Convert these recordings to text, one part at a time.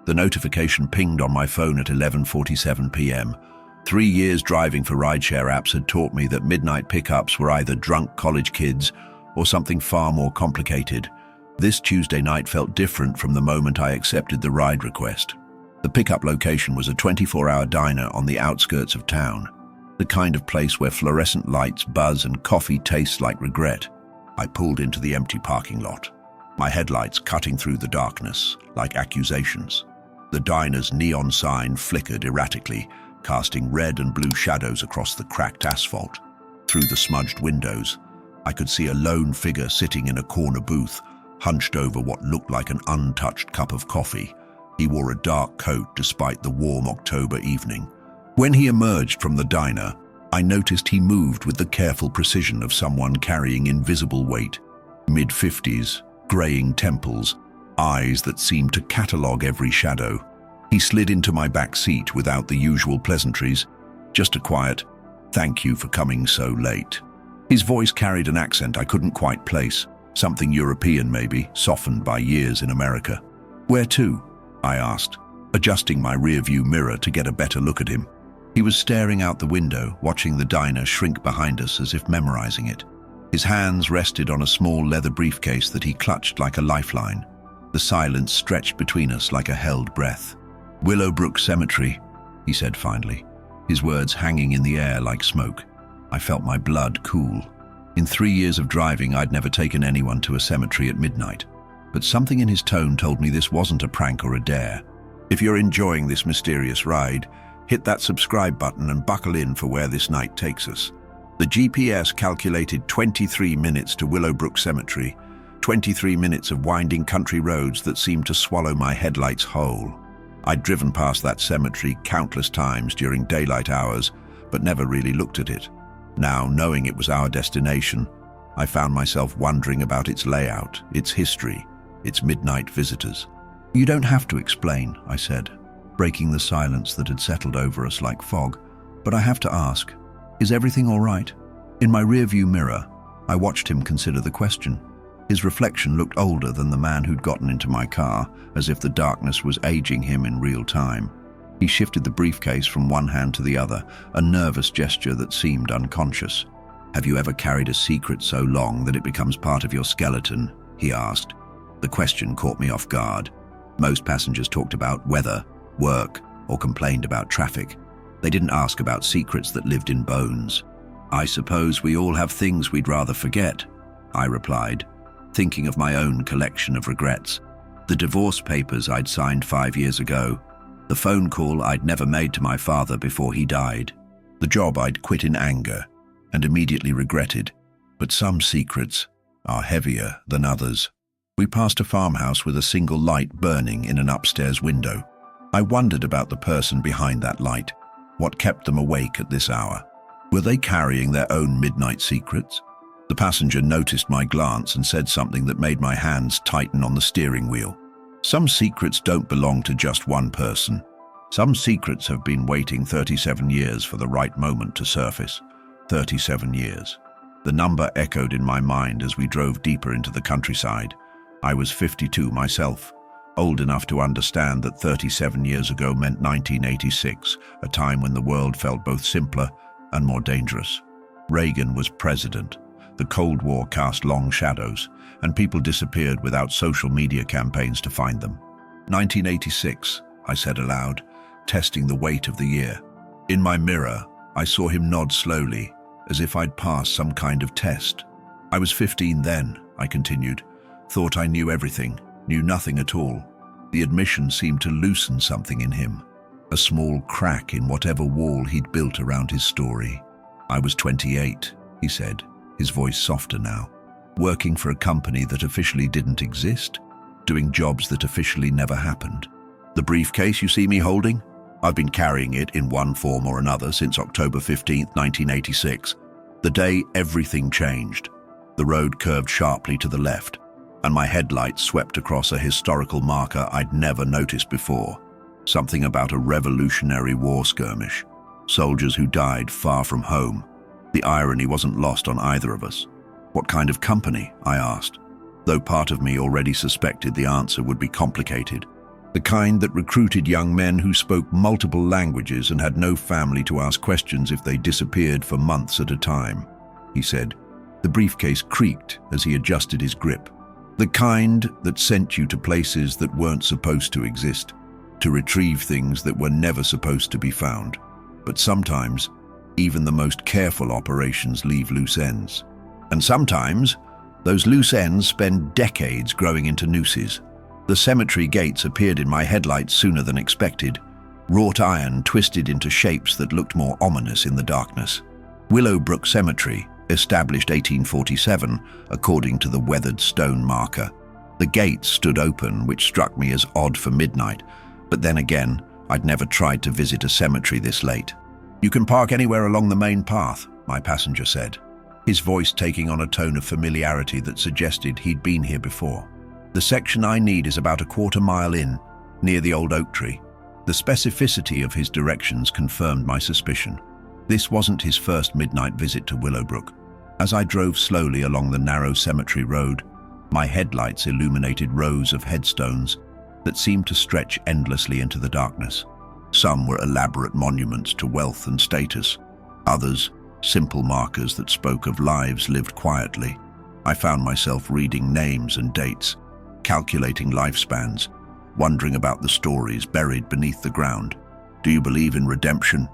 The notification pinged on my phone at 11:47 p.m. 3 years driving for rideshare apps had taught me that midnight pickups were either drunk college kids or something far more complicated. This Tuesday night felt different from the moment I accepted the ride request. The pickup location was a 24-hour diner on the outskirts of town, the kind of place where fluorescent lights buzz and coffee tastes like regret. I pulled into the empty parking lot, my headlights cutting through the darkness like accusations. The diner's neon sign flickered erratically, casting red and blue shadows across the cracked asphalt. Through the smudged windows, I could see a lone figure sitting in a corner booth, hunched over what looked like an untouched cup of coffee. He wore a dark coat despite the warm October evening. When he emerged from the diner, I noticed he moved with the careful precision of someone carrying invisible weight. Mid-50s, graying temples, eyes that seemed to catalogue every shadow. He slid into my back seat without the usual pleasantries, just a quiet, "Thank you for coming so late." His voice carried an accent I couldn't quite place, something European maybe, softened by years in America. "Where to?" I asked, adjusting my rearview mirror to get a better look at him. He was staring out the window, watching the diner shrink behind us as if memorizing it. His hands rested on a small leather briefcase that he clutched like a lifeline. The silence stretched between us like a held breath. "Willowbrook Cemetery," he said finally, his words hanging in the air like smoke. I felt my blood cool. In 3 years of driving, I'd never taken anyone to a cemetery at midnight. But something in his tone told me this wasn't a prank or a dare. If you're enjoying this mysterious ride, hit that subscribe button and buckle in for where this night takes us. The GPS calculated 23 minutes to Willowbrook Cemetery, 23 minutes of winding country roads that seemed to swallow my headlights whole. I'd driven past that cemetery countless times during daylight hours, but never really looked at it. Now, knowing it was our destination, I found myself wondering about its layout, its history, its midnight visitors. "You don't have to explain," I said, breaking the silence that had settled over us like fog. "But I have to ask, is everything all right?" In my rearview mirror, I watched him consider the question. His reflection looked older than the man who'd gotten into my car, as if the darkness was aging him in real time. He shifted the briefcase from one hand to the other, a nervous gesture that seemed unconscious. "Have you ever carried a secret so long that it becomes part of your skeleton?" he asked. The question caught me off guard. Most passengers talked about weather, work, or complained about traffic. They didn't ask about secrets that lived in bones. "I suppose we all have things we'd rather forget," I replied, thinking of my own collection of regrets. The divorce papers I'd signed 5 years ago, the phone call I'd never made to my father before he died, the job I'd quit in anger and immediately regretted. But some secrets are heavier than others. We passed a farmhouse with a single light burning in an upstairs window. I wondered about the person behind that light. What kept them awake at this hour? Were they carrying their own midnight secrets? The passenger noticed my glance and said something that made my hands tighten on the steering wheel. "Some secrets don't belong to just one person. Some secrets have been waiting 37 years for the right moment to surface. 37 years. The number echoed in my mind as we drove deeper into the countryside. I was 52 myself, old enough to understand that 37 years ago meant 1986, a time when the world felt both simpler and more dangerous. Reagan was president. The Cold War cast long shadows, and people disappeared without social media campaigns to find them. 1986, I said aloud, testing the weight of the year. In my mirror, I saw him nod slowly, as if I'd passed some kind of test. "I was 15 then," I continued. "Thought I knew everything, knew nothing at all." The admission seemed to loosen something in him, a small crack in whatever wall he'd built around his story. "I was 28, he said, his voice softer now. "Working for a company that officially didn't exist, doing jobs that officially never happened. The briefcase you see me holding? I've been carrying it in one form or another since October 15th, 1986, the day everything changed. The road curved sharply to the left, and my headlights swept across a historical marker I'd never noticed before. Something about a Revolutionary War skirmish. Soldiers who died far from home. The irony wasn't lost on either of us. "What kind of company?" I asked, though part of me already suspected the answer would be complicated. The kind that recruited young men who spoke multiple languages and had no family to ask questions if they disappeared for months at a time, he said. The briefcase creaked as he adjusted his grip. The kind that sent you to places that weren't supposed to exist, to retrieve things that were never supposed to be found. But sometimes, even the most careful operations leave loose ends. And sometimes, those loose ends spend decades growing into nooses. The cemetery gates appeared in my headlights sooner than expected, wrought iron twisted into shapes that looked more ominous in the darkness. Willowbrook Cemetery, established 1847, according to the weathered stone marker. The gates stood open, which struck me as odd for midnight, but then again, I'd never tried to visit a cemetery this late. "You can park anywhere along the main path," my passenger said, his voice taking on a tone of familiarity that suggested he'd been here before. "The section I need is about a quarter-mile in, near the old oak tree." The specificity of his directions confirmed my suspicion. This wasn't his first midnight visit to Willowbrook. As I drove slowly along the narrow cemetery road, my headlights illuminated rows of headstones that seemed to stretch endlessly into the darkness. Some were elaborate monuments to wealth and status, others simple markers that spoke of lives lived quietly. I found myself reading names and dates, calculating lifespans, wondering about the stories buried beneath the ground. "Do you believe in redemption?"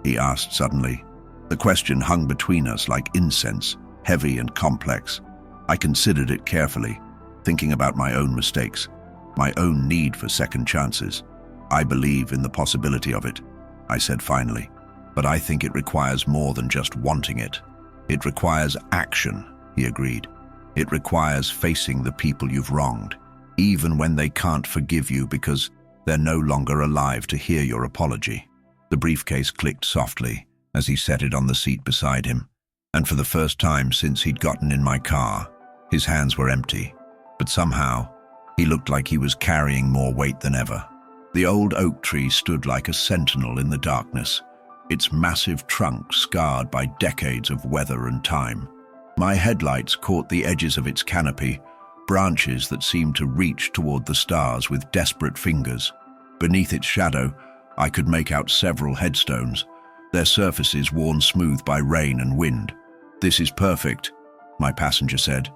he asked suddenly. The question hung between us like incense, heavy and complex. I considered it carefully, thinking about my own mistakes, my own need for second chances. "I believe in the possibility of it," I said finally, "but I think it requires more than just wanting it. It requires action," he agreed. "It requires facing the people you've wronged, even when they can't forgive you because they're no longer alive to hear your apology." The briefcase clicked softly as he set it on the seat beside him, and for the first time since he'd gotten in my car, his hands were empty, but somehow he looked like he was carrying more weight than ever. The old oak tree stood like a sentinel in the darkness, its massive trunk scarred by decades of weather and time. My headlights caught the edges of its canopy, branches that seemed to reach toward the stars with desperate fingers. Beneath its shadow, I could make out several headstones, their surfaces worn smooth by rain and wind. "This is perfect," my passenger said,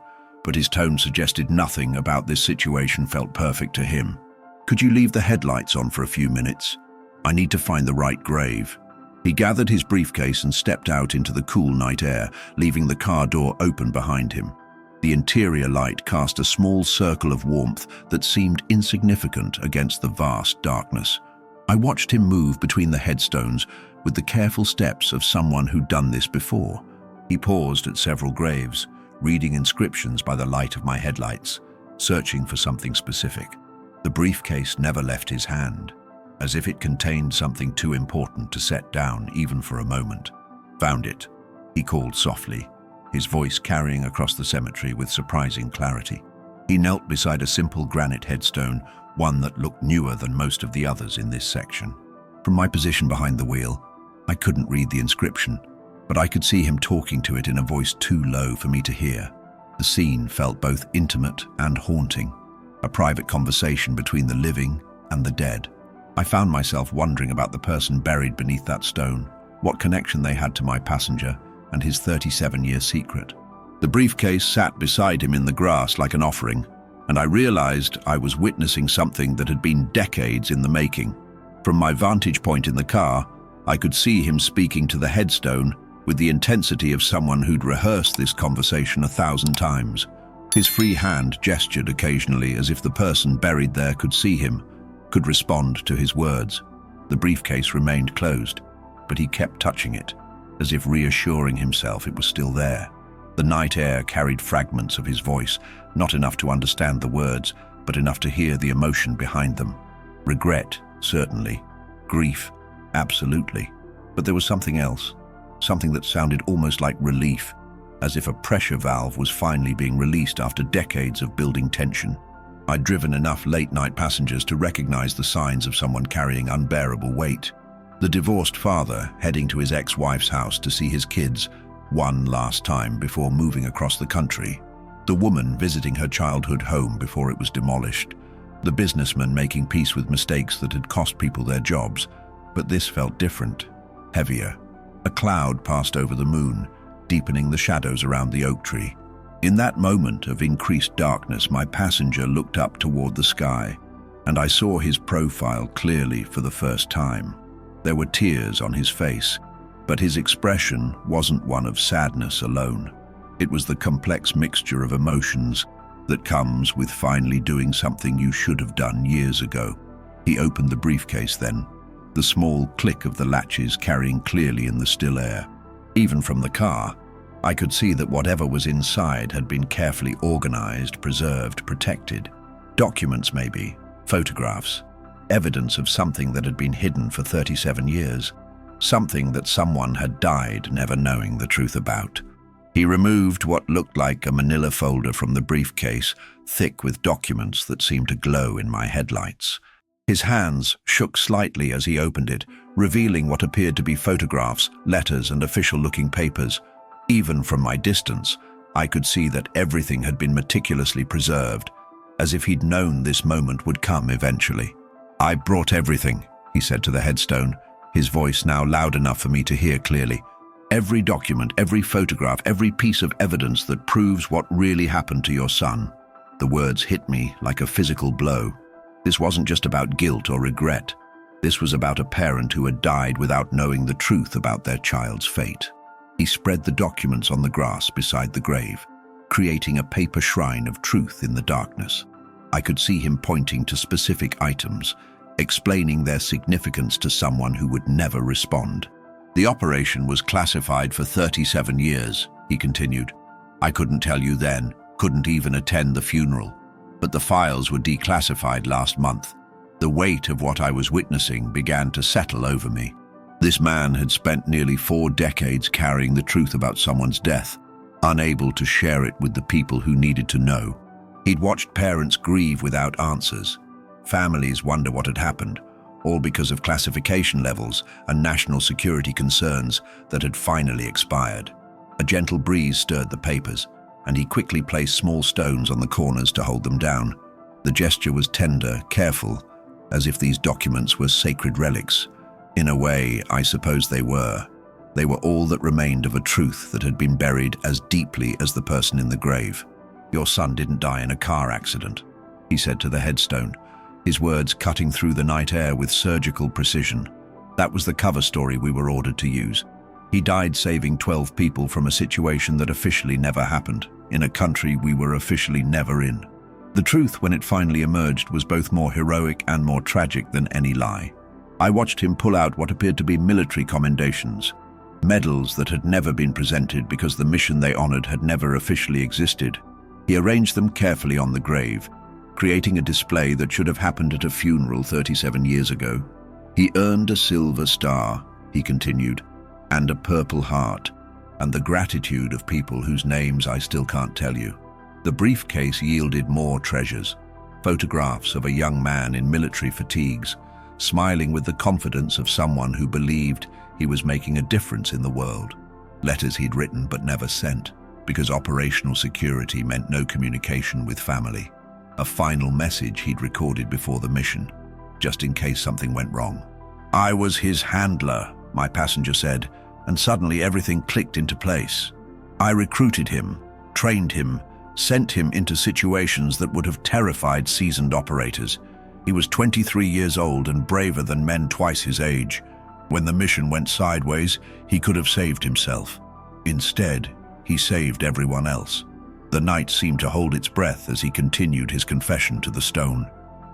but his tone suggested nothing about this situation felt perfect to him. "Could you leave the headlights on for a few minutes? I need to find the right grave." He gathered his briefcase and stepped out into the cool night air, leaving the car door open behind him. The interior light cast a small circle of warmth that seemed insignificant against the vast darkness. I watched him move between the headstones with the careful steps of someone who'd done this before. He paused at several graves, reading inscriptions by the light of my headlights, searching for something specific. The briefcase never left his hand, as if it contained something too important to set down even for a moment. "Found it," he called softly, his voice carrying across the cemetery with surprising clarity. He knelt beside a simple granite headstone, one that looked newer than most of the others in this section. From my position behind the wheel, I couldn't read the inscription, but I could see him talking to it in a voice too low for me to hear. The scene felt both intimate and haunting, a private conversation between the living and the dead. I found myself wondering about the person buried beneath that stone, what connection they had to my passenger and his 37-year secret. The briefcase sat beside him in the grass like an offering, and I realized I was witnessing something that had been decades in the making. From my vantage point in the car, I could see him speaking to the headstone with the intensity of someone who'd rehearsed this conversation 1,000 times. His free hand gestured occasionally as if the person buried there could see him, could respond to his words. The briefcase remained closed, but he kept touching it, as if reassuring himself it was still there. The night air carried fragments of his voice, not enough to understand the words, but enough to hear the emotion behind them. Regret, certainly. Grief, absolutely. But there was something else, something that sounded almost like relief, as if a pressure valve was finally being released after decades of building tension. I'd driven enough late-night passengers to recognize the signs of someone carrying unbearable weight. The divorced father heading to his ex-wife's house to see his kids one last time before moving across the country. The woman visiting her childhood home before it was demolished. The businessman making peace with mistakes that had cost people their jobs, but this felt different, heavier. A cloud passed over the moon, deepening the shadows around the oak tree. In that moment of increased darkness, my passenger looked up toward the sky, and I saw his profile clearly for the first time. There were tears on his face, but his expression wasn't one of sadness alone. It was the complex mixture of emotions that comes with finally doing something you should have done years ago. He opened the briefcase then, the small click of the latches carrying clearly in the still air. Even from the car, I could see that whatever was inside had been carefully organized, preserved, protected. Documents maybe, photographs, evidence of something that had been hidden for 37 years, something that someone had died never knowing the truth about. He removed what looked like a manila folder from the briefcase, thick with documents that seemed to glow in my headlights. His hands shook slightly as he opened it, revealing what appeared to be photographs, letters, and official-looking papers. Even from my distance, I could see that everything had been meticulously preserved, as if he'd known this moment would come eventually. "I brought everything," he said to the headstone, his voice now loud enough for me to hear clearly. "Every document, every photograph, every piece of evidence that proves what really happened to your son." The words hit me like a physical blow. This wasn't just about guilt or regret. This was about a parent who had died without knowing the truth about their child's fate. He spread the documents on the grass beside the grave, creating a paper shrine of truth in the darkness. I could see him pointing to specific items, explaining their significance to someone who would never respond. "The operation was classified for 37 years, he continued. "I couldn't tell you then, couldn't even attend the funeral. But the files were declassified last month. The weight of what I was witnessing began to settle over me. This man had spent nearly 4 decades carrying the truth about someone's death, unable to share it with the people who needed to know. He'd watched parents grieve without answers, families wonder what had happened, all because of classification levels and national security concerns that had finally expired. A gentle breeze stirred the papers, and he quickly placed small stones on the corners to hold them down. The gesture was tender, careful, as if these documents were sacred relics. In a way, I suppose they were. They were all that remained of a truth that had been buried as deeply as the person in the grave. "Your son didn't die in a car accident," he said to the headstone, his words cutting through the night air with surgical precision. "That was the cover story we were ordered to use. He died saving 12 people from a situation that officially never happened, in a country we were officially never in." The truth, when it finally emerged, was both more heroic and more tragic than any lie. I watched him pull out what appeared to be military commendations, medals that had never been presented because the mission they honored had never officially existed. He arranged them carefully on the grave, creating a display that should have happened at a funeral 37 years ago. "He earned a silver star," he continued, "and a purple heart, and the gratitude of people whose names I still can't tell you." The briefcase yielded more treasures, photographs of a young man in military fatigues, smiling with the confidence of someone who believed he was making a difference in the world. Letters he'd written but never sent, because operational security meant no communication with family. A final message he'd recorded before the mission, just in case something went wrong. "I was his handler," my passenger said, and suddenly everything clicked into place. "I recruited him, trained him, sent him into situations that would have terrified seasoned operators. He was 23 years old and braver than men twice his age. When the mission went sideways, he could have saved himself. Instead, he saved everyone else." The night seemed to hold its breath as he continued his confession to the stone.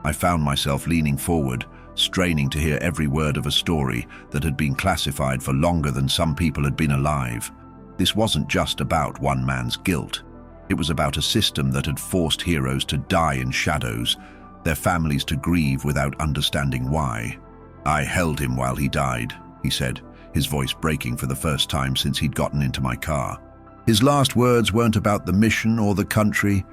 I found myself leaning forward, straining to hear every word of a story that had been classified for longer than some people had been alive. This wasn't just about one man's guilt. It was about a system that had forced heroes to die in shadows, their families to grieve without understanding why. "I held him while he died," he said, his voice breaking for the first time since he'd gotten into my car. His last words weren't about the mission or the country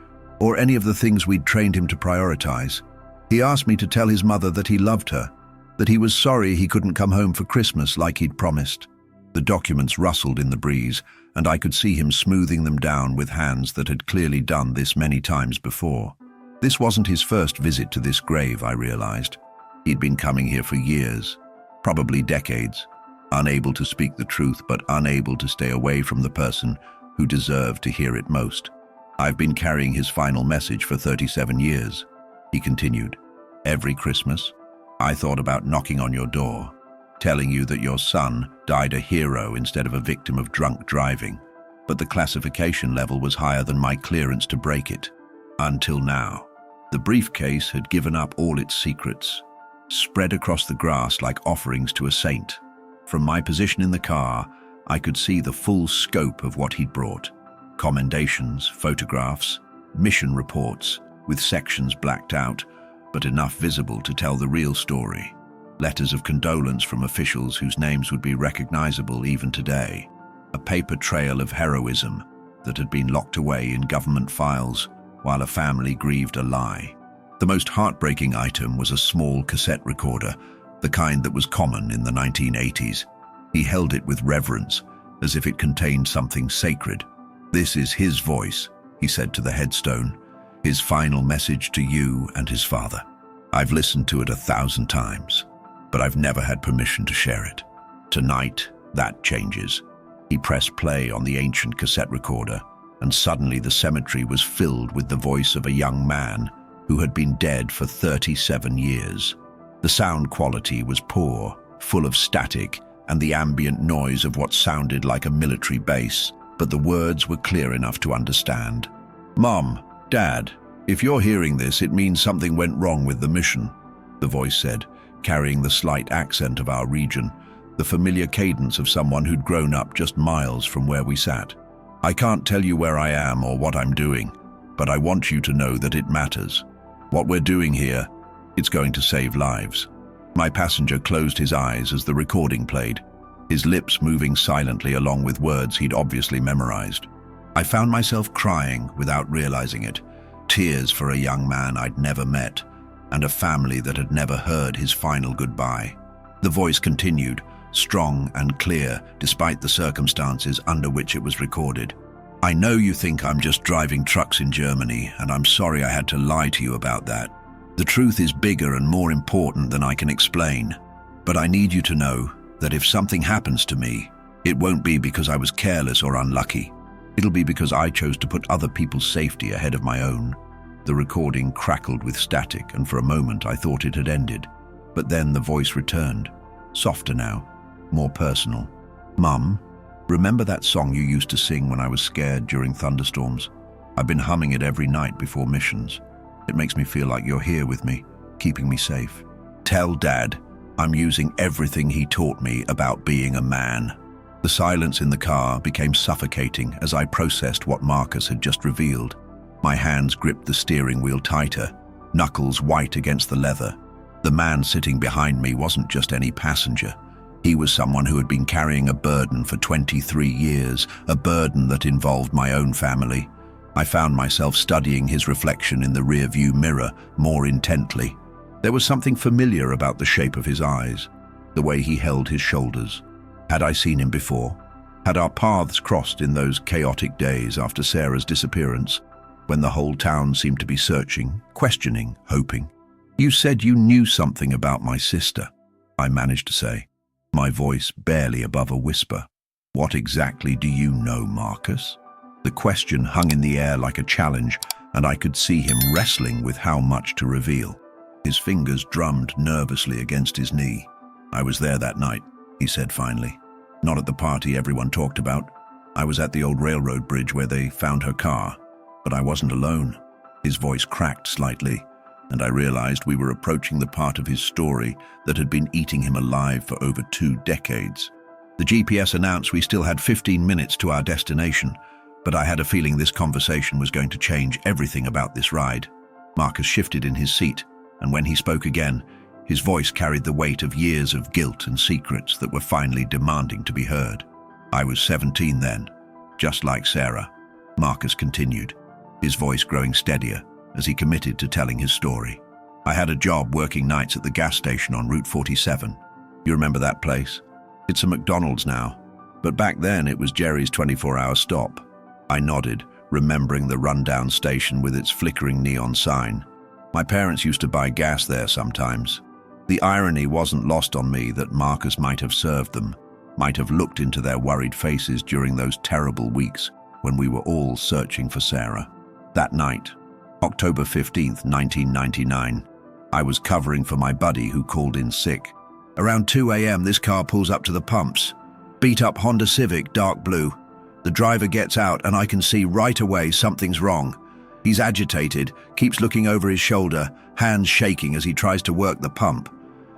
or any of the things we'd trained him to prioritize. He asked me to tell his mother that he loved her, that he was sorry he couldn't come home for Christmas like he'd promised. The documents rustled in the breeze, and I could see him smoothing them down with hands that had clearly done this many times before. This wasn't his first visit to this grave, I realized. He'd been coming here for years, probably decades, unable to speak the truth but unable to stay away from the person who deserved to hear it most. I've been carrying his final message for 37 years, he continued. Every Christmas, I thought about knocking on your door, telling you that your son died a hero instead of a victim of drunk driving. But the classification level was higher than my clearance to break it. Until now. The briefcase had given up all its secrets, spread across the grass like offerings to a saint. From my position in the car, I could see the full scope of what he'd brought. Commendations, photographs, mission reports, with sections blacked out, but enough visible to tell the real story. Letters of condolence from officials whose names would be recognizable even today. A paper trail of heroism that had been locked away in government files while a family grieved a lie. The most heartbreaking item was a small cassette recorder, the kind that was common in the 1980s. He held it with reverence, as if it contained something sacred. "This is his voice," he said to the headstone, "his final message to you and his father. I've listened to it 1,000 times, but I've never had permission to share it. Tonight, that changes." He pressed play on the ancient cassette recorder, and suddenly the cemetery was filled with the voice of a young man who had been dead for 37 years. The sound quality was poor, full of static and the ambient noise of what sounded like a military base, but the words were clear enough to understand. "Mom, Dad, if you're hearing this, it means something went wrong with the mission," the voice said, carrying the slight accent of our region, the familiar cadence of someone who'd grown up just miles from where we sat. "I can't tell you where I am or what I'm doing, but I want you to know that it matters. What we're doing here, it's going to save lives." My passenger closed his eyes as the recording played, his lips moving silently along with words he'd obviously memorized. I found myself crying without realizing it, tears for a young man I'd never met, and a family that had never heard his final goodbye. The voice continued, strong and clear despite the circumstances under which it was recorded. "I know you think I'm just driving trucks in Germany, and I'm sorry I had to lie to you about that. The truth is bigger and more important than I can explain. But I need you to know that if something happens to me, it won't be because I was careless or unlucky. It'll be because I chose to put other people's safety ahead of my own." The recording crackled with static, and for a moment I thought it had ended. But then the voice returned, softer now, more personal. "Mum, remember that song you used to sing when I was scared during thunderstorms? I've been humming it every night before missions. It makes me feel like you're here with me, keeping me safe. Tell Dad I'm using everything he taught me about being a man." The silence in the car became suffocating as I processed what Marcus had just revealed. My hands gripped the steering wheel tighter, knuckles white against the leather. The man sitting behind me wasn't just any passenger. He was someone who had been carrying a burden for 23 years, a burden that involved my own family. I found myself studying his reflection in the rearview mirror more intently. There was something familiar about the shape of his eyes, the way he held his shoulders. Had I seen him before? Had our paths crossed in those chaotic days after Sarah's disappearance, when the whole town seemed to be searching, questioning, hoping? "You said you knew something about my sister," I managed to say, my voice barely above a whisper. "What exactly do you know, Marcus?" The question hung in the air like a challenge, and I could see him wrestling with how much to reveal. His fingers drummed nervously against his knee. "I was there that night," he said finally. "Not at the party everyone talked about. I was at the old railroad bridge where they found her car. But I wasn't alone." His voice cracked slightly, and I realized we were approaching the part of his story that had been eating him alive for over 2 decades. The GPS announced we still had 15 minutes to our destination, but I had a feeling this conversation was going to change everything about this ride. Marcus shifted in his seat, and when he spoke again, his voice carried the weight of years of guilt and secrets that were finally demanding to be heard. "I was 17 then, just like Sarah," Marcus continued, his voice growing steadier as he committed to telling his story. "I had a job working nights at the gas station on Route 47. You remember that place? It's a McDonald's now, but back then it was Jerry's 24-hour stop." I nodded, remembering the rundown station with its flickering neon sign. My parents used to buy gas there sometimes. The irony wasn't lost on me that Marcus might have served them, might have looked into their worried faces during those terrible weeks when we were all searching for Sarah. That night, October 15th, 1999, I was covering for my buddy who called in sick. Around 2 a.m. this car pulls up to the pumps. Beat-up Honda Civic, dark blue. The driver gets out and I can see right away something's wrong. He's agitated, keeps looking over his shoulder, hands shaking as he tries to work the pump.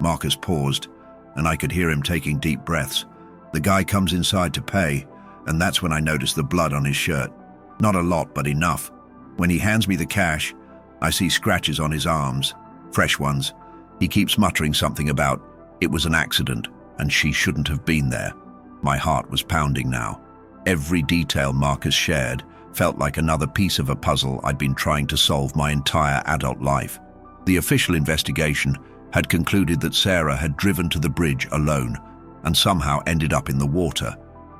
Marcus paused, and I could hear him taking deep breaths. The guy comes inside to pay, and that's when I noticed the blood on his shirt. Not a lot, but enough. When he hands me the cash, I see scratches on his arms, fresh ones. He keeps muttering something about, it was an accident, and she shouldn't have been there. My heart was pounding now. Every detail Marcus shared felt like another piece of a puzzle I'd been trying to solve my entire adult life. The official investigation had concluded that Sarah had driven to the bridge alone and somehow ended up in the water,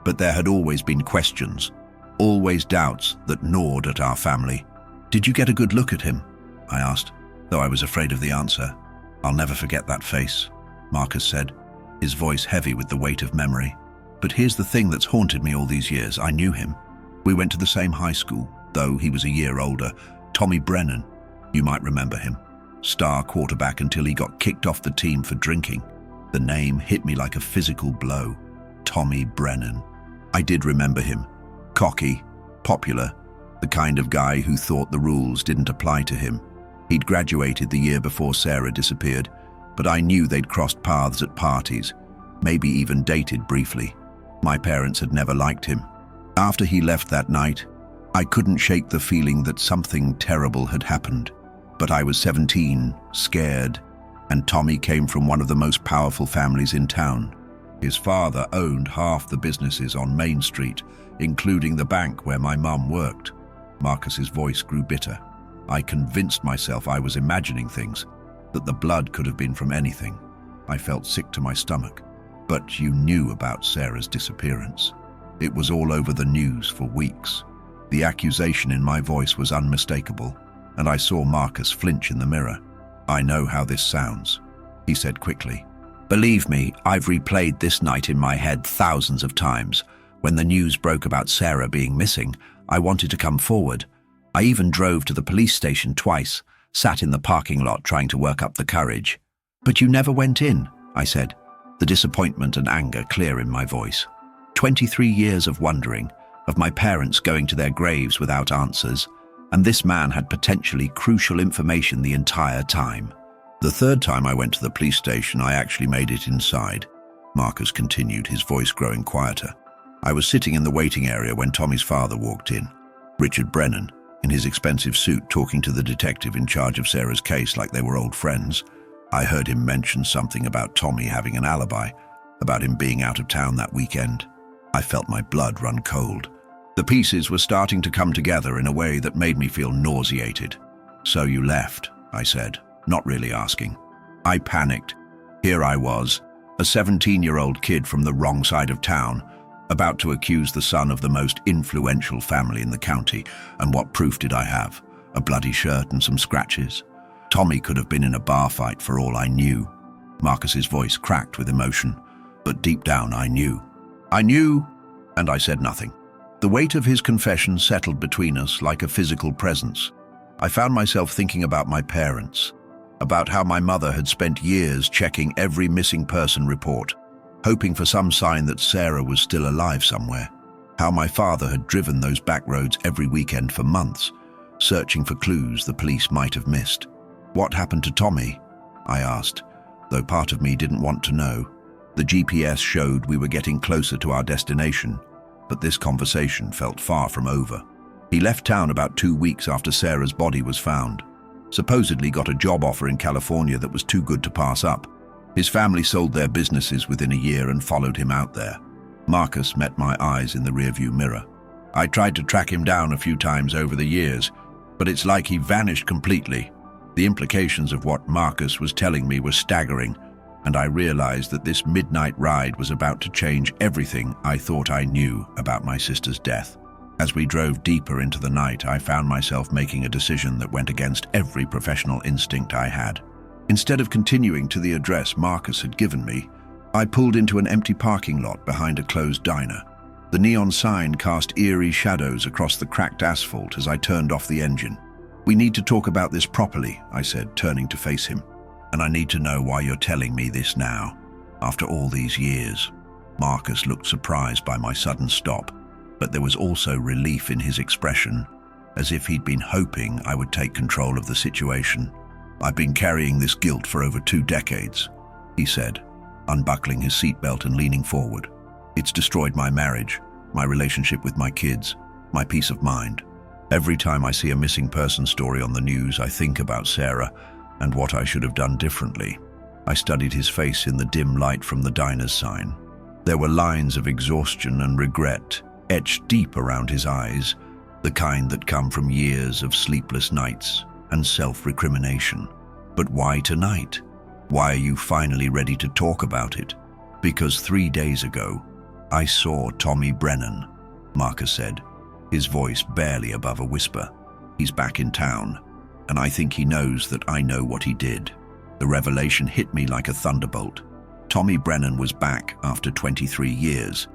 but there had always been questions, always doubts that gnawed at our family. "Did you get a good look at him?" I asked, though I was afraid of the answer. "I'll never forget that face," Marcus said, his voice heavy with the weight of memory. "But here's the thing that's haunted me all these years. I knew him. We went to the same high school, though he was a year older. Tommy Brennan. You might remember him. Star quarterback until he got kicked off the team for drinking. The name hit me like a physical blow. Tommy Brennan. I did remember him. Cocky, popular, the kind of guy who thought the rules didn't apply to him. He'd graduated the year before Sarah disappeared, but I knew they'd crossed paths at parties, maybe even dated briefly. My parents had never liked him. After he left that night, I couldn't shake the feeling that something terrible had happened. But I was 17, scared, and Tommy came from one of the most powerful families in town. His father owned half the businesses on Main Street, including the bank where my mum worked. Marcus's voice grew bitter. I convinced myself I was imagining things, that the blood could have been from anything. I felt sick to my stomach. "But you knew about Sarah's disappearance. It was all over the news for weeks." The accusation in my voice was unmistakable, and I saw Marcus flinch in the mirror. "I know how this sounds," he said quickly. "Believe me, I've replayed this night in my head thousands of times. When the news broke about Sarah being missing, I wanted to come forward. I even drove to the police station twice, sat in the parking lot trying to work up the courage. But you never went in," I said, the disappointment and anger clear in my voice. 23 years of wondering, of my parents going to their graves without answers, and this man had potentially crucial information the entire time. "The third time I went to the police station, I actually made it inside," Marcus continued, his voice growing quieter. "I was sitting in the waiting area when Tommy's father walked in, Richard Brennan, in his expensive suit, talking to the detective in charge of Sarah's case like they were old friends. I heard him mention something about Tommy having an alibi, about him being out of town that weekend. I felt my blood run cold. The pieces were starting to come together in a way that made me feel nauseated. "So you left," I said, not really asking. I panicked. Here I was, a 17-year-old kid from the wrong side of town, about to accuse the son of the most influential family in the county, and what proof did I have? A bloody shirt and some scratches? Tommy could have been in a bar fight for all I knew. Marcus's voice cracked with emotion, but deep down I knew. I knew, and I said nothing. The weight of his confession settled between us like a physical presence. I found myself thinking about my parents, about how my mother had spent years checking every missing person report, hoping for some sign that Sarah was still alive somewhere. How my father had driven those back roads every weekend for months, searching for clues the police might have missed. "What happened to Tommy?" I asked, though part of me didn't want to know. The GPS showed we were getting closer to our destination, but this conversation felt far from over. "He left town about 2 weeks after Sarah's body was found. Supposedly got a job offer in California that was too good to pass up. His family sold their businesses within a year and followed him out there." Marcus met my eyes in the rearview mirror. "I tried to track him down a few times over the years, but it's like he vanished completely." The implications of what Marcus was telling me were staggering, and I realized that this midnight ride was about to change everything I thought I knew about my sister's death. As we drove deeper into the night, I found myself making a decision that went against every professional instinct I had. Instead of continuing to the address Marcus had given me, I pulled into an empty parking lot behind a closed diner. The neon sign cast eerie shadows across the cracked asphalt as I turned off the engine. "We need to talk about this properly," I said, turning to face him. "And I need to know why you're telling me this now, after all these years." Marcus looked surprised by my sudden stop, but there was also relief in his expression, as if he'd been hoping I would take control of the situation. "I've been carrying this guilt for over 2 decades, he said, unbuckling his seatbelt and leaning forward. "It's destroyed my marriage, my relationship with my kids, my peace of mind. Every time I see a missing person story on the news, I think about Sarah and what I should have done differently." I studied his face in the dim light from the diner's sign. There were lines of exhaustion and regret etched deep around his eyes, the kind that come from years of sleepless nights and self-recrimination. "But why tonight? Why are you finally ready to talk about it?" "Because 3 days ago, I saw Tommy Brennan," Marcus said, his voice barely above a whisper. "He's back in town, and I think he knows that I know what he did." The revelation hit me like a thunderbolt. Tommy Brennan was back after 23 years,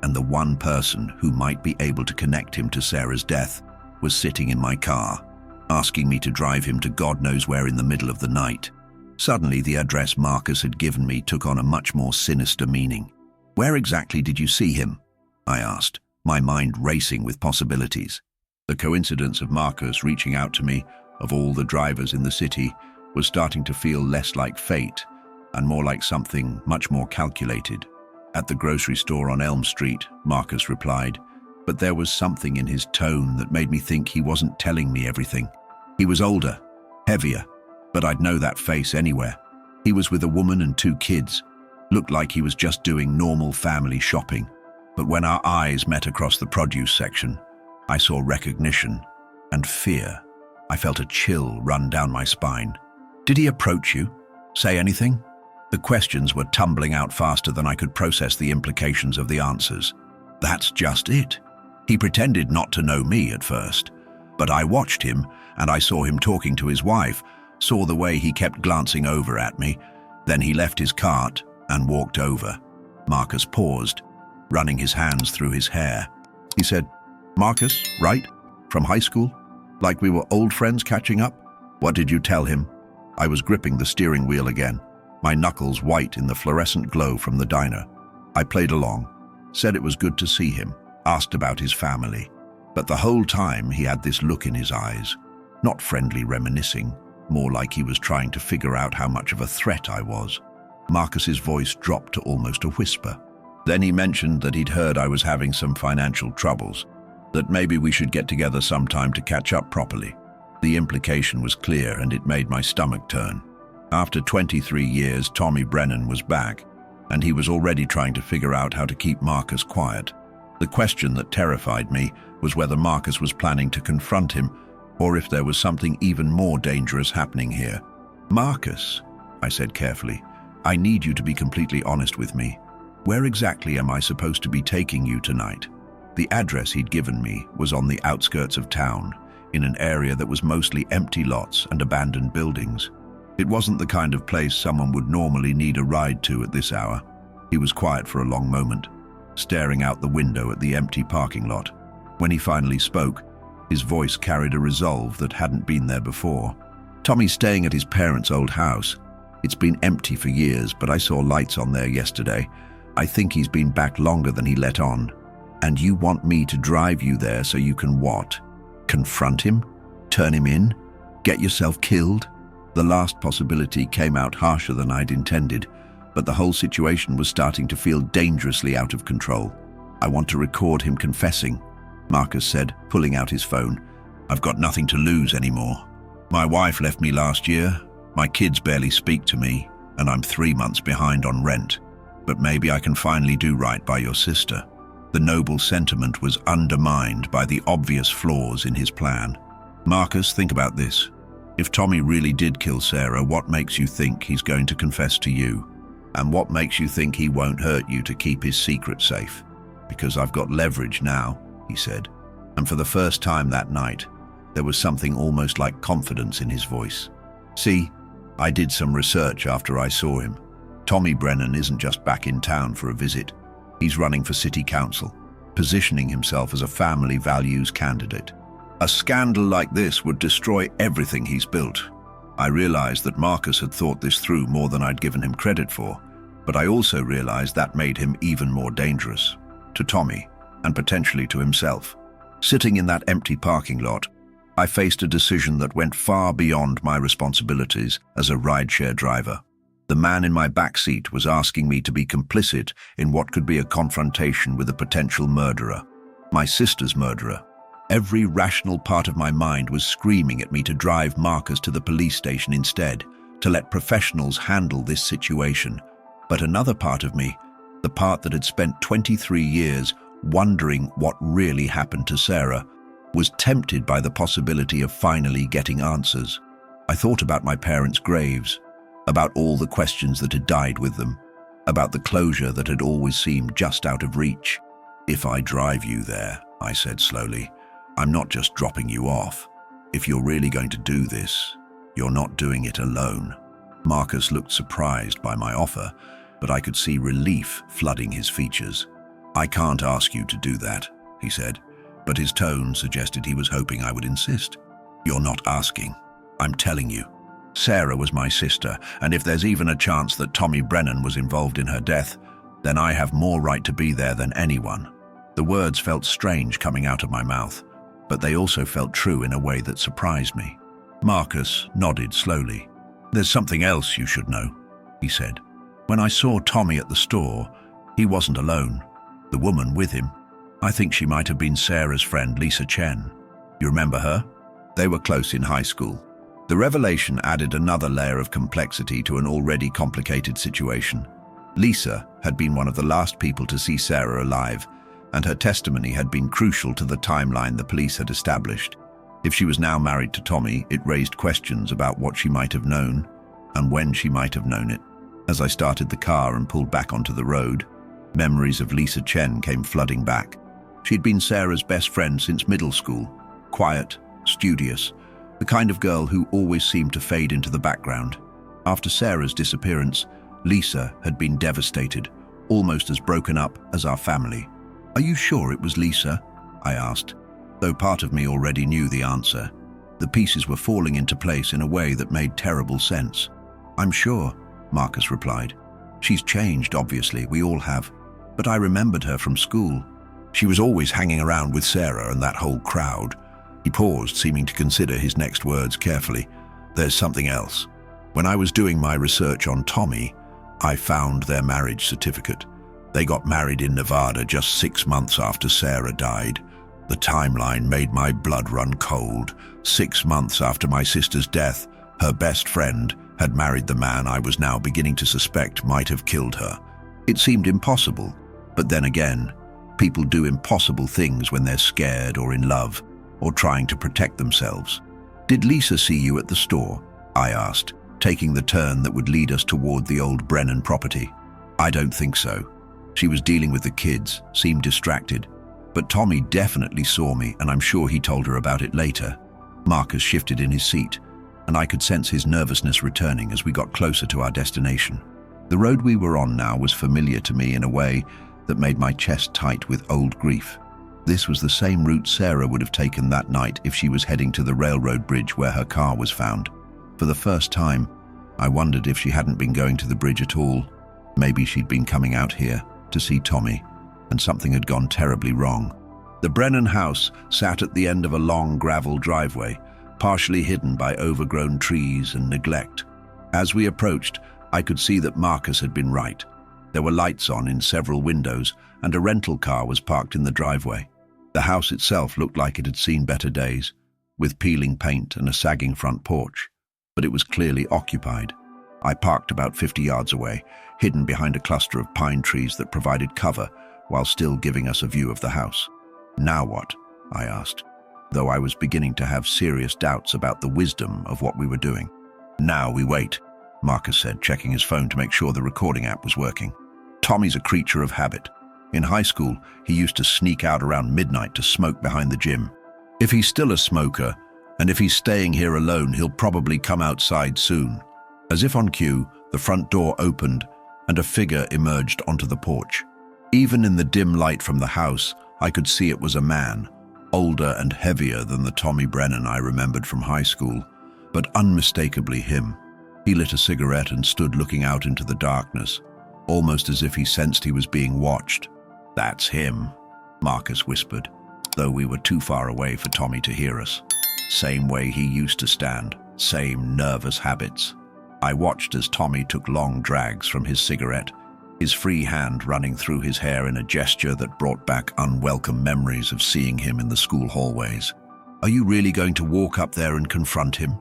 and the one person who might be able to connect him to Sarah's death was sitting in my car, asking me to drive him to God knows where in the middle of the night. Suddenly, the address Marcus had given me took on a much more sinister meaning. "Where exactly did you see him?" I asked, my mind racing with possibilities. The coincidence of Marcus reaching out to me, of all the drivers in the city, was starting to feel less like fate and more like something much more calculated. "At the grocery store on Elm Street," Marcus replied, but there was something in his tone that made me think he wasn't telling me everything. He was older, heavier, but I'd know that face anywhere. He was with a woman and 2 kids. Looked like he was just doing normal family shopping. But when our eyes met across the produce section, I saw recognition and fear. I felt a chill run down my spine. "Did he approach you? Say anything?" The questions were tumbling out faster than I could process the implications of the answers. That's just it. He pretended not to know me at first, but I watched him and I saw him talking to his wife, saw the way he kept glancing over at me. Then he left his cart and walked over. Marcus paused, running his hands through his hair. He said, "Marcus, right? From high school? Like we were old friends catching up? What did you tell him?" I was gripping the steering wheel again, my knuckles white in the fluorescent glow from the diner. I played along, said it was good to see him, asked about his family. But the whole time he had this look in his eyes, not friendly reminiscing, more like he was trying to figure out how much of a threat I was. Marcus's voice dropped to almost a whisper. Then he mentioned that he'd heard I was having some financial troubles, that maybe we should get together sometime to catch up properly. The implication was clear and it made my stomach turn. After 23 years, Tommy Brennan was back, and he was already trying to figure out how to keep Marcus quiet. The question that terrified me was whether Marcus was planning to confront him, or if there was something even more dangerous happening here. "Marcus," I said carefully, "I need you to be completely honest with me. Where exactly am I supposed to be taking you tonight?" The address he'd given me was on the outskirts of town, in an area that was mostly empty lots and abandoned buildings. It wasn't the kind of place someone would normally need a ride to at this hour. He was quiet for a long moment, staring out the window at the empty parking lot. When he finally spoke, his voice carried a resolve that hadn't been there before. "Tommy's staying at his parents' old house. It's been empty for years, but I saw lights on there yesterday. I think he's been back longer than he let on. And you want me to drive you there so you can what? Confront him? Turn him in? Get yourself killed?" The last possibility came out harsher than I'd intended, but the whole situation was starting to feel dangerously out of control. "I want to record him confessing," Marcus said, pulling out his phone. "I've got nothing to lose anymore. My wife left me last year, my kids barely speak to me, and I'm 3 months behind on rent. But maybe I can finally do right by your sister." The noble sentiment was undermined by the obvious flaws in his plan. "Marcus, think about this. If Tommy really did kill Sarah, what makes you think he's going to confess to you? And what makes you think he won't hurt you to keep his secret safe?" "Because I've got leverage now," he said. And for the first time that night, there was something almost like confidence in his voice. See, I did some research after I saw him. Tommy Brennan isn't just back in town for a visit. He's running for city council, positioning himself as a family values candidate. A scandal like this would destroy everything he's built. I realized that Marcus had thought this through more than I'd given him credit for, but I also realized that made him even more dangerous. To Tommy, and potentially to himself. Sitting in that empty parking lot, I faced a decision that went far beyond my responsibilities as a rideshare driver. The man in my backseat was asking me to be complicit in what could be a confrontation with a potential murderer. My sister's murderer. Every rational part of my mind was screaming at me to drive Marcus to the police station instead, to let professionals handle this situation. But another part of me, the part that had spent 23 years wondering what really happened to Sarah, was tempted by the possibility of finally getting answers. I thought about my parents' graves, about all the questions that had died with them, about the closure that had always seemed just out of reach. "If I drive you there," I said slowly, "I'm not just dropping you off. If you're really going to do this, you're not doing it alone." Marcus looked surprised by my offer, but I could see relief flooding his features. "I can't ask you to do that," he said, but his tone suggested he was hoping I would insist. "You're not asking. I'm telling you. Sarah was my sister, and if there's even a chance that Tommy Brennan was involved in her death, then I have more right to be there than anyone." The words felt strange coming out of my mouth, but they also felt true in a way that surprised me. Marcus nodded slowly. "There's something else you should know," he said. "When I saw Tommy at the store, he wasn't alone. The woman with him, I think she might have been Sarah's friend Lisa Chen. You remember her? They were close in high school." The revelation added another layer of complexity to an already complicated situation. Lisa had been one of the last people to see Sarah alive, and her testimony had been crucial to the timeline the police had established. If she was now married to Tommy, it raised questions about what she might have known, and when she might have known it. As I started the car and pulled back onto the road, memories of Lisa Chen came flooding back. She'd been Sarah's best friend since middle school, quiet, studious, the kind of girl who always seemed to fade into the background. After Sarah's disappearance, Lisa had been devastated, almost as broken up as our family. "Are you sure it was Lisa?" I asked, though part of me already knew the answer. The pieces were falling into place in a way that made terrible sense. "I'm sure," Marcus replied. "She's changed, obviously, we all have. But I remembered her from school. She was always hanging around with Sarah and that whole crowd." He paused, seeming to consider his next words carefully. "There's something else. When I was doing my research on Tommy, I found their marriage certificate. They got married in Nevada just 6 months after Sarah died. The timeline made my blood run cold. 6 months after my sister's death, her best friend had married the man I was now beginning to suspect might have killed her. It seemed impossible, but then again, people do impossible things when they're scared or in love, or trying to protect themselves. "Did Lisa see you at the store?" I asked, taking the turn that would lead us toward the old Brennan property. "I don't think so. She was dealing with the kids, seemed distracted. But Tommy definitely saw me, and I'm sure he told her about it later." Marcus shifted in his seat, and I could sense his nervousness returning as we got closer to our destination. The road we were on now was familiar to me in a way that made my chest tight with old grief. This was the same route Sarah would have taken that night if she was heading to the railroad bridge where her car was found. For the first time, I wondered if she hadn't been going to the bridge at all. Maybe she'd been coming out here to see Tommy, and something had gone terribly wrong. The Brennan house sat at the end of a long gravel driveway, partially hidden by overgrown trees and neglect. As we approached, I could see that Marcus had been right. There were lights on in several windows, and a rental car was parked in the driveway. The house itself looked like it had seen better days, with peeling paint and a sagging front porch, but it was clearly occupied. I parked about 50 yards away, hidden behind a cluster of pine trees that provided cover while still giving us a view of the house. "Now what?" I asked, though I was beginning to have serious doubts about the wisdom of what we were doing. "Now we wait," Marcus said, checking his phone to make sure the recording app was working. "Tommy's a creature of habit. In high school, he used to sneak out around midnight to smoke behind the gym. If he's still a smoker, and if he's staying here alone, he'll probably come outside soon. As if on cue, the front door opened and a figure emerged onto the porch. Even in the dim light from the house, I could see it was a man, older and heavier than the Tommy Brennan I remembered from high school, but unmistakably him. He lit a cigarette and stood looking out into the darkness, almost as if he sensed he was being watched. "That's him," Marcus whispered, though we were too far away for Tommy to hear us. Same way he used to stand, same nervous habits. I watched as Tommy took long drags from his cigarette, his free hand running through his hair in a gesture that brought back unwelcome memories of seeing him in the school hallways. "Are you really going to walk up there and confront him?"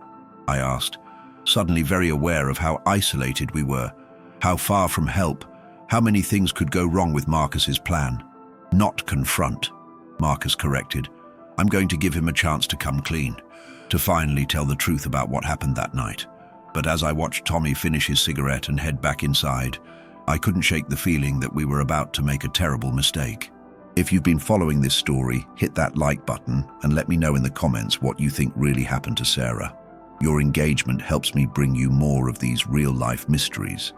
I asked, suddenly very aware of how isolated we were, how far from help, how many things could go wrong with Marcus's plan. "Not confront," Marcus corrected. "I'm going to give him a chance to come clean, to finally tell the truth about what happened that night." But as I watched Tommy finish his cigarette and head back inside, I couldn't shake the feeling that we were about to make a terrible mistake. If you've been following this story, hit that like button and let me know in the comments what you think really happened to Sarah. Your engagement helps me bring you more of these real-life mysteries.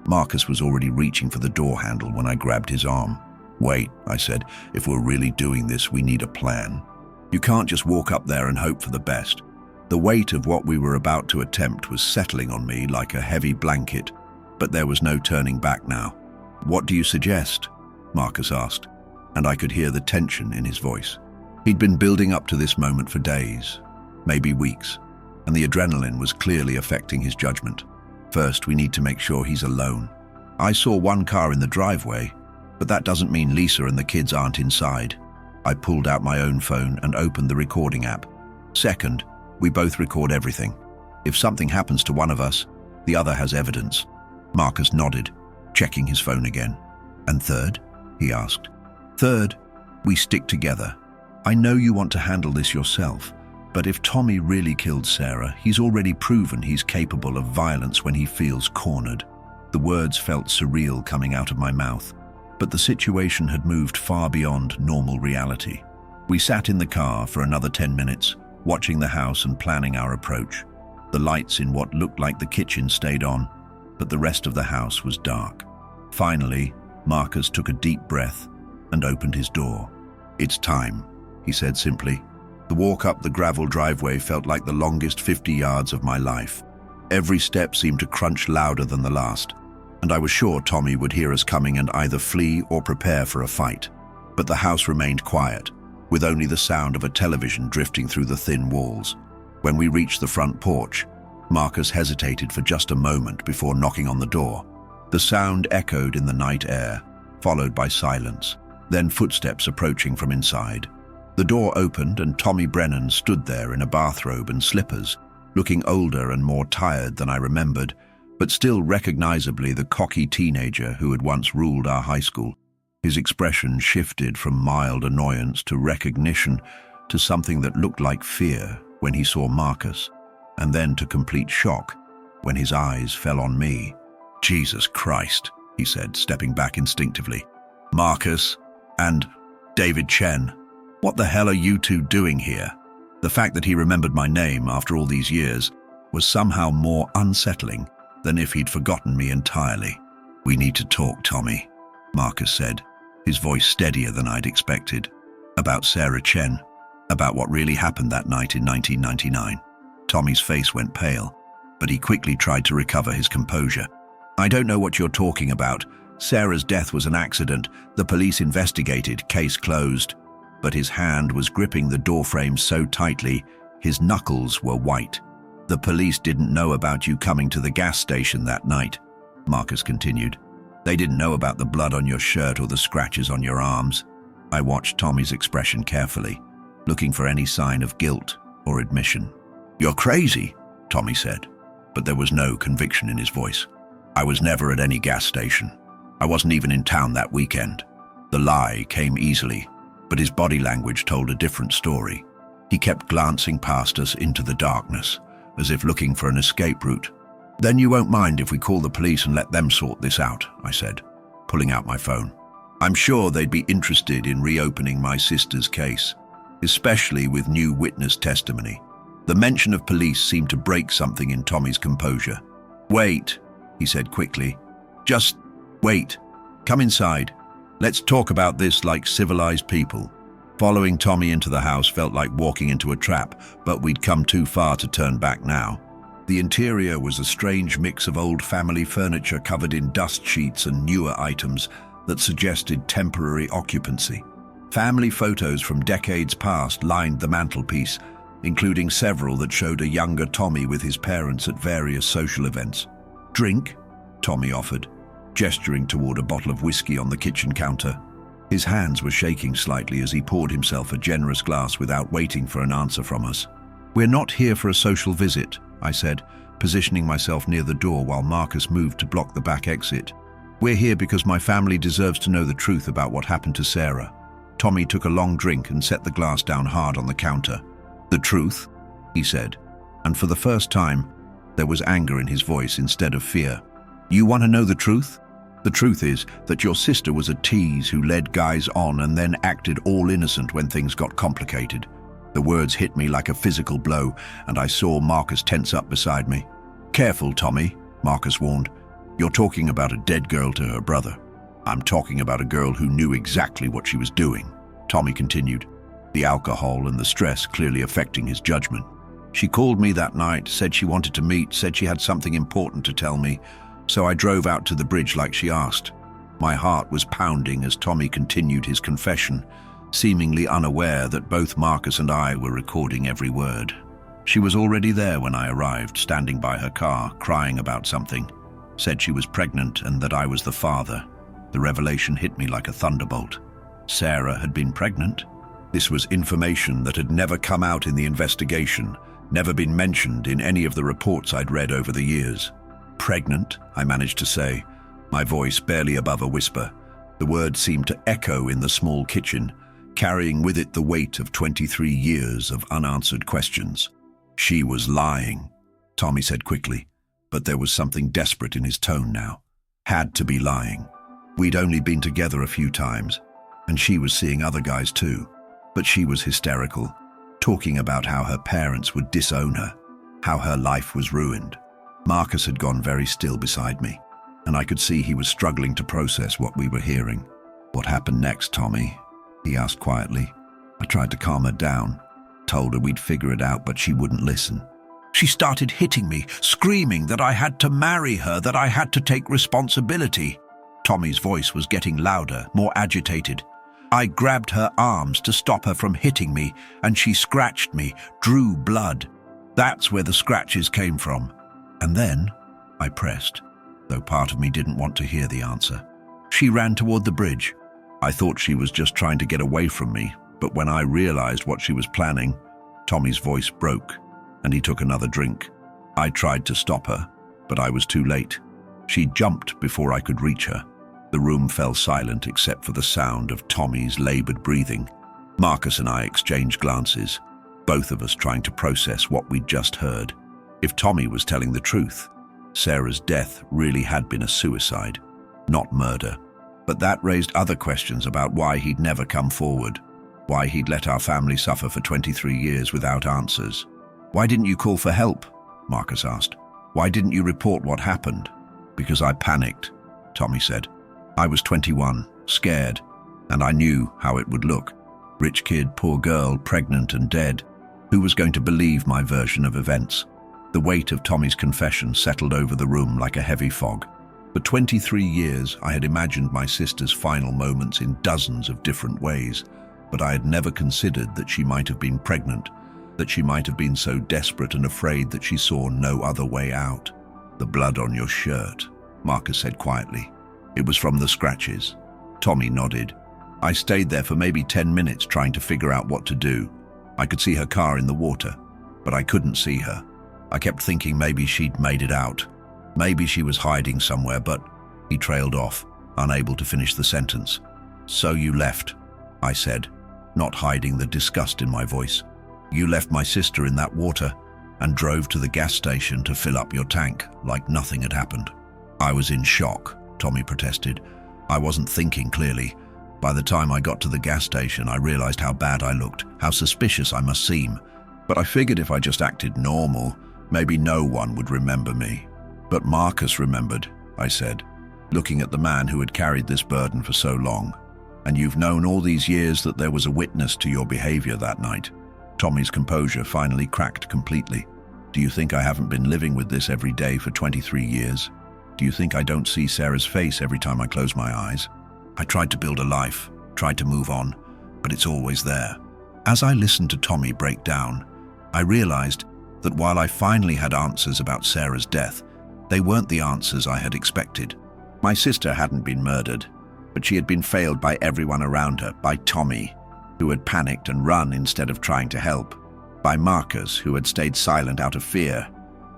Marcus was already reaching for the door handle when I grabbed his arm. "Wait," I said, "if we're really doing this, we need a plan. You can't just walk up there and hope for the best." The weight of what we were about to attempt was settling on me like a heavy blanket, but there was no turning back now. "What do you suggest?" Marcus asked, and I could hear the tension in his voice. He'd been building up to this moment for days, maybe weeks, and the adrenaline was clearly affecting his judgment. "First, we need to make sure he's alone. I saw one car in the driveway, but that doesn't mean Lisa and the kids aren't inside." I pulled out my own phone and opened the recording app. "Second, we both record everything. If something happens to one of us, the other has evidence." Marcus nodded, checking his phone again. "And third?" he asked. "Third, we stick together. I know you want to handle this yourself, but if Tommy really killed Sarah, he's already proven he's capable of violence when he feels cornered." The words felt surreal coming out of my mouth, but the situation had moved far beyond normal reality. We sat in the car for another 10 minutes, watching the house and planning our approach. The lights in what looked like the kitchen stayed on, but the rest of the house was dark. Finally, Marcus took a deep breath and opened his door. "It's time," he said simply. The walk up the gravel driveway felt like the longest 50 yards of my life. Every step seemed to crunch louder than the last, and I was sure Tommy would hear us coming and either flee or prepare for a fight. But the house remained quiet, with only the sound of a television drifting through the thin walls. When we reached the front porch, Marcus hesitated for just a moment before knocking on the door. The sound echoed in the night air, followed by silence, then footsteps approaching from inside. The door opened and Tommy Brennan stood there in a bathrobe and slippers, looking older and more tired than I remembered, but still recognizably the cocky teenager who had once ruled our high school. His expression shifted from mild annoyance to recognition to something that looked like fear when he saw Marcus, and then to complete shock when his eyes fell on me. "Jesus Christ," he said, stepping back instinctively. "Marcus and David Chen, what the hell are you two doing here?" The fact that he remembered my name after all these years was somehow more unsettling than if he'd forgotten me entirely. "We need to talk, Tommy," Marcus said, his voice steadier than I'd expected. "About Sarah Chen, about what really happened that night in 1999. Tommy's face went pale, but he quickly tried to recover his composure. "I don't know what you're talking about. Sarah's death was an accident. The police investigated, case closed." But his hand was gripping the doorframe so tightly, his knuckles were white. "The police didn't know about you coming to the gas station that night," Marcus continued. "They didn't know about the blood on your shirt or the scratches on your arms." I watched Tommy's expression carefully, looking for any sign of guilt or admission. "You're crazy," Tommy said, but there was no conviction in his voice. "I was never at any gas station. I wasn't even in town that weekend." The lie came easily, but his body language told a different story. He kept glancing past us into the darkness, as if looking for an escape route. "Then you won't mind if we call the police and let them sort this out," I said, pulling out my phone. I'm sure they'd be interested in reopening my sister's case, especially with new witness testimony. The mention of police seemed to break something in Tommy's composure. "Wait," he said quickly. "Just wait. Come inside. Let's talk about this like civilized people." Following Tommy into the house felt like walking into a trap, but we'd come too far to turn back now. The interior was a strange mix of old family furniture covered in dust sheets and newer items that suggested temporary occupancy. Family photos from decades past lined the mantelpiece, including several that showed a younger Tommy with his parents at various social events. "Drink?" Tommy offered, gesturing toward a bottle of whiskey on the kitchen counter. His hands were shaking slightly as he poured himself a generous glass without waiting for an answer from us. "We're not here for a social visit," I said, positioning myself near the door while Marcus moved to block the back exit. "We're here because my family deserves to know the truth about what happened to Sarah." Tommy took a long drink and set the glass down hard on the counter. "The truth?" he said, and for the first time, there was anger in his voice instead of fear. "You want to know the truth? The truth is that your sister was a tease who led guys on and then acted all innocent when things got complicated." The words hit me like a physical blow, and I saw Marcus tense up beside me. "Careful, Tommy," Marcus warned. "You're talking about a dead girl to her brother. I'm talking about a girl who knew exactly what she was doing," Tommy continued, the alcohol and the stress clearly affecting his judgment. "She called me that night, said she wanted to meet, said she had something important to tell me, so I drove out to the bridge like she asked." My heart was pounding as Tommy continued his confession, seemingly unaware that both Marcus and I were recording every word. "She was already there when I arrived, standing by her car, crying about something. Said she was pregnant and that I was the father." The revelation hit me like a thunderbolt. Sarah had been pregnant? This was information that had never come out in the investigation, never been mentioned in any of the reports I'd read over the years. "Pregnant," I managed to say, my voice barely above a whisper. The word seemed to echo in the small kitchen, carrying with it the weight of 23 years of unanswered questions. "She was lying," Tommy said quickly, but there was something desperate in his tone now. Had to be lying. We'd only been together a few times, and she was seeing other guys too. But she was hysterical, talking about how her parents would disown her, how her life was ruined. Marcus had gone very still beside me, and I could see he was struggling to process what we were hearing. "What happened next, Tommy?" he asked quietly. I tried to calm her down, told her we'd figure it out, but she wouldn't listen. "She started hitting me, screaming that I had to marry her, that I had to take responsibility." Tommy's voice was getting louder, more agitated. "I grabbed her arms to stop her from hitting me, and she scratched me, drew blood. That's where the scratches came from." "And then?" I pressed, though part of me didn't want to hear the answer. "She ran toward the bridge. I thought she was just trying to get away from me, but when I realized what she was planning," Tommy's voice broke, and he took another drink. "I tried to stop her, but I was too late. She jumped before I could reach her." The room fell silent except for the sound of Tommy's labored breathing. Marcus and I exchanged glances, both of us trying to process what we'd just heard. If Tommy was telling the truth, Sarah's death really had been a suicide, not murder. But that raised other questions about why he'd never come forward, why he'd let our family suffer for 23 years without answers. "Why didn't you call for help?" Marcus asked. "Why didn't you report what happened?" "Because I panicked," Tommy said. "I was 21, scared, and I knew how it would look. Rich kid, poor girl, pregnant and dead. Who was going to believe my version of events?" The weight of Tommy's confession settled over the room like a heavy fog. For 23 years, I had imagined my sister's final moments in dozens of different ways, but I had never considered that she might have been pregnant, that she might have been so desperate and afraid that she saw no other way out. "The blood on your shirt," Marcus said quietly. "It was from the scratches." Tommy nodded. "I stayed there for maybe 10 minutes trying to figure out what to do. I could see her car in the water, but I couldn't see her. I kept thinking maybe she'd made it out. Maybe she was hiding somewhere, but..." He trailed off, unable to finish the sentence. "So you left," I said, not hiding the disgust in my voice. "You left my sister in that water and drove to the gas station to fill up your tank like nothing had happened." "I was in shock," Tommy protested. "I wasn't thinking clearly. By the time I got to the gas station, I realized how bad I looked, how suspicious I must seem. But I figured if I just acted normal, maybe no one would remember me. But Marcus remembered, I said, looking at the man who had carried this burden for so long. And you've known all these years that there was a witness to your behavior that night. Tommy's composure finally cracked completely. Do you think I haven't been living with this every day for 23 years? Do you think I don't see Sarah's face every time I close my eyes? I tried to build a life, tried to move on, but it's always there. As I listened to Tommy break down, I realized that while I finally had answers about Sarah's death, they weren't the answers I had expected. My sister hadn't been murdered, but she had been failed by everyone around her, by Tommy, who had panicked and run instead of trying to help, by Marcus, who had stayed silent out of fear,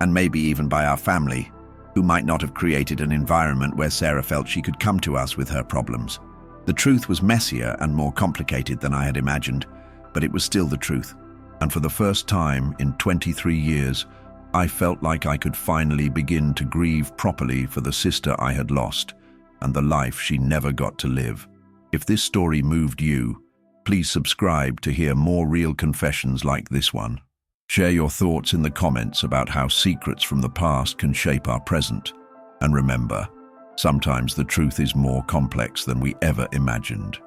and maybe even by our family, who might not have created an environment where Sarah felt she could come to us with her problems. The truth was messier and more complicated than I had imagined, but it was still the truth. And for the first time in 23 years, I felt like I could finally begin to grieve properly for the sister I had lost and the life she never got to live. If this story moved you, please subscribe to hear more real confessions like this one. Share your thoughts in the comments about how secrets from the past can shape our present. And remember, sometimes the truth is more complex than we ever imagined.